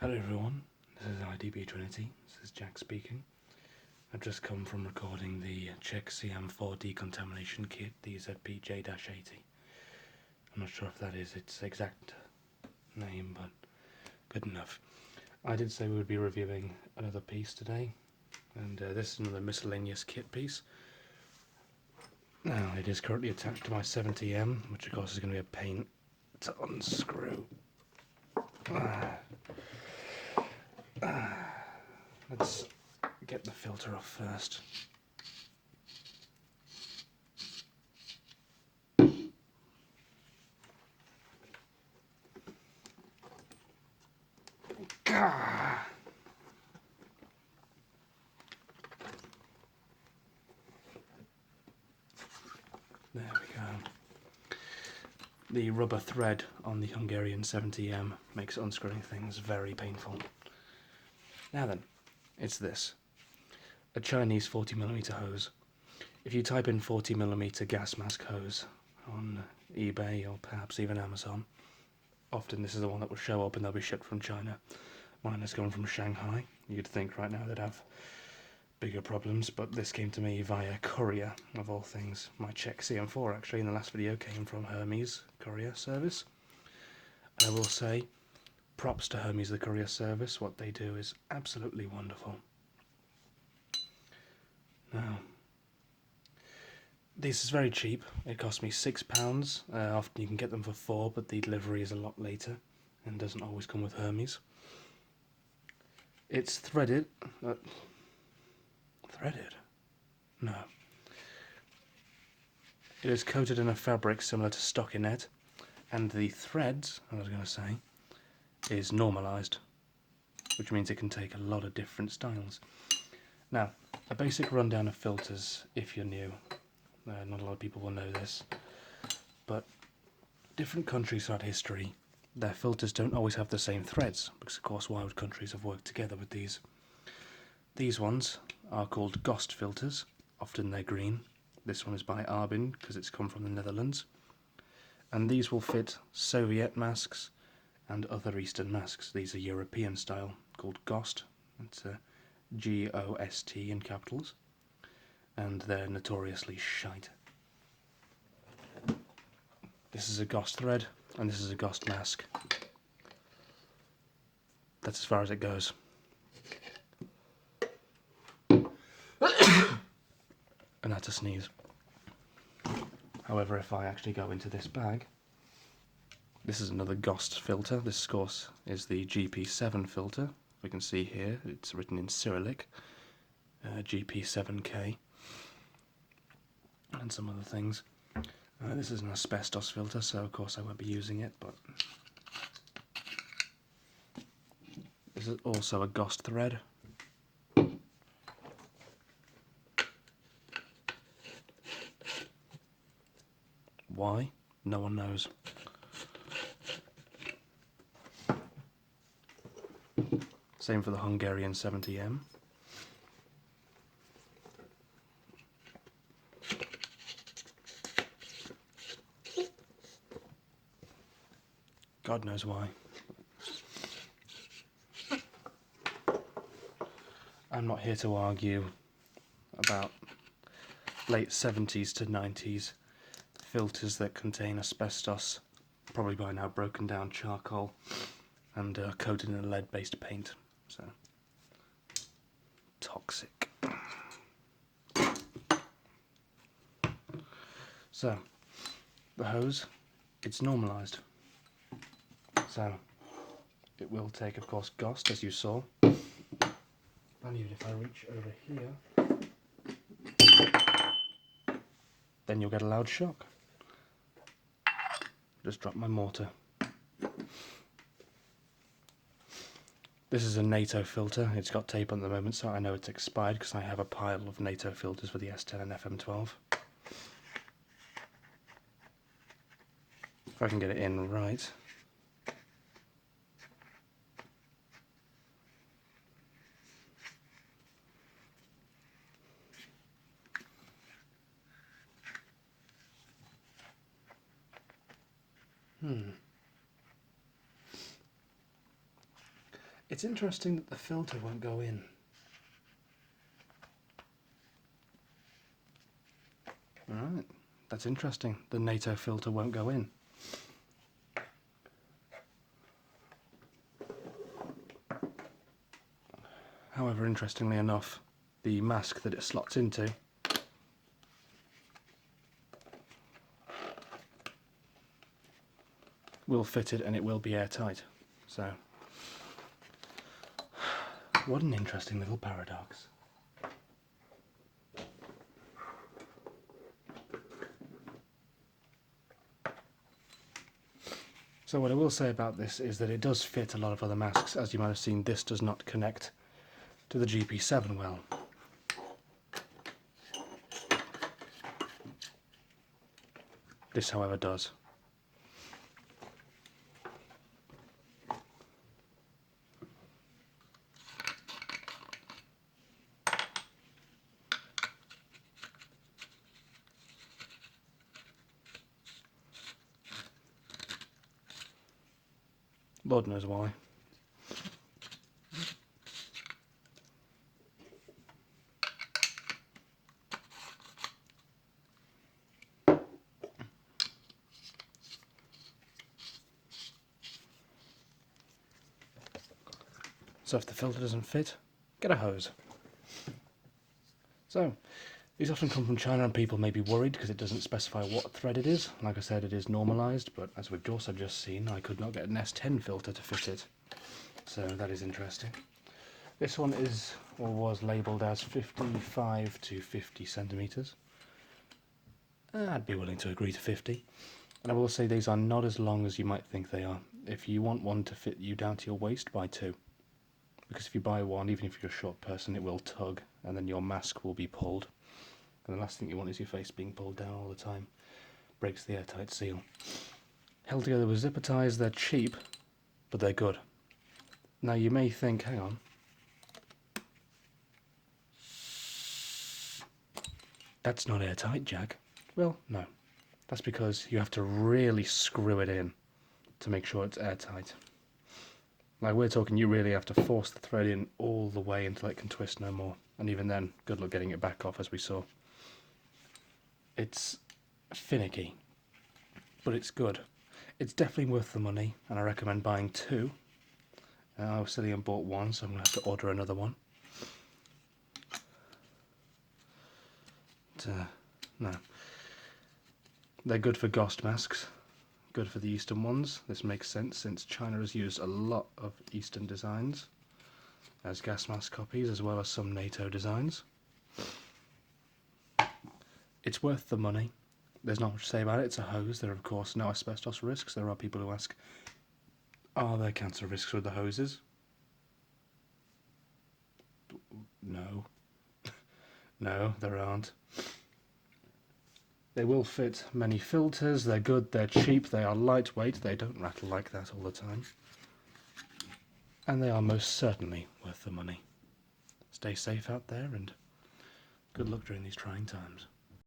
Hello everyone, this is IDB Trinity, this is Jack speaking. I've just come from recording the Czech CM4 decontamination kit, the ZPJ-80. I'm not sure if that is its exact name, but good enough. I did say we would be reviewing another piece today, and this is another miscellaneous kit piece. Now, it is currently attached to my 70M, which of course is going to be a pain to unscrew. Let's get the filter off first. There we go. The rubber thread on the Hungarian 70M makes unscrewing things very painful. Now then, it's this. A Chinese 40mm hose. If you type in 40mm gas mask hose on eBay or perhaps even Amazon, often this is the one that will show up and they'll be shipped from China. Mine has gone from Shanghai. You'd think right now they'd have bigger problems, but this came to me via courier, of all things. My Czech CM4 actually in the last video came from Hermes courier service. And I will say, props to Hermes the courier service. What they do is absolutely wonderful. Now, this is very cheap. It cost me £6. Often you can get them for £4, but the delivery is a lot later and doesn't always come with Hermes. It's threaded. Threaded? No. It is coated in a fabric similar to stockinette, and the threads, I was going to say, is normalised, which means it can take a lot of different styles. Now, a basic rundown of filters, if you're new. Not a lot of people will know this, but different countries throughout history, their filters don't always have the same threads, because of course why would countries have worked together with these? These ones are called GOST filters, often they're green. This one is by Arbin, because it's come from the Netherlands. And these will fit Soviet masks and other Eastern masks. These are European style, called GOST. It's G-O-S-T in capitals. And they're notoriously shite. This is a GOST thread, and this is a GOST mask. That's as far as it goes. And that's a sneeze. However, if I actually go into this bag, this is another GOST filter. This, of course, is the GP7 filter. We can see here, it's written in Cyrillic, GP7K, and some other things. This is an asbestos filter, so of course I won't be using it, but this is also a GOST thread. Why? No one knows. Same for the Hungarian 70M. God knows why. I'm not here to argue about late 70s to 90s filters that contain asbestos, probably by now broken down charcoal, and coated in a lead-based paint. So, toxic. So, the hose, it's normalised. So, it will take, of course, GOST, as you saw. And even if I reach over here, then you'll get a loud shock. Just drop my mortar. This is a NATO filter. It's got tape on at the moment, so I know it's expired because I have a pile of NATO filters for the S10 and FM12. If I can get it in right. It's interesting that the filter won't go in. Alright, that's interesting. The NATO filter won't go in. However, interestingly enough, the mask that it slots into will fit it and it will be airtight. So, what an interesting little paradox. So what I will say about this is that it does fit a lot of other masks. As you might have seen, this does not connect to the GP7 well. This, however, does. Lord knows why. So if the filter doesn't fit, get a hose. So, these often come from China and people may be worried because it doesn't specify what thread it is. Like I said, it is normalised, but as we've also just seen, I could not get an S10 filter to fit it. So that is interesting. This one is, or was labelled as 55 to 50 centimetres. I'd be willing to agree to 50. And I will say these are not as long as you might think they are. If you want one to fit you down to your waist, buy two. Because if you buy one, even if you're a short person, it will tug, and then your mask will be pulled. And the last thing you want is your face being pulled down all the time. Breaks the airtight seal. Held together with zipper ties, they're cheap, but they're good. Now you may think, hang on. That's not airtight, Jack. Well, no. That's because you have to really screw it in to make sure it's airtight. Like we're talking, you really have to force the thread in all the way until it can twist no more. And even then, good luck getting it back off, as we saw. It's finicky, but it's good. It's definitely worth the money, and I recommend buying two. I was silly and bought one, so I'm going to have to order another one. No. They're good for ghost masks. Good for the Eastern ones. This makes sense since China has used a lot of Eastern designs as gas mask copies, as well as some NATO designs. It's worth the money. There's not much to say about it. It's a hose. There are of course no asbestos risks. There are people who ask, are there cancer risks with the hoses? No. No, there aren't. They will fit many filters, they're good, they're cheap, they are lightweight, they don't rattle like that all the time. And they are most certainly worth the money. Stay safe out there and good luck during these trying times.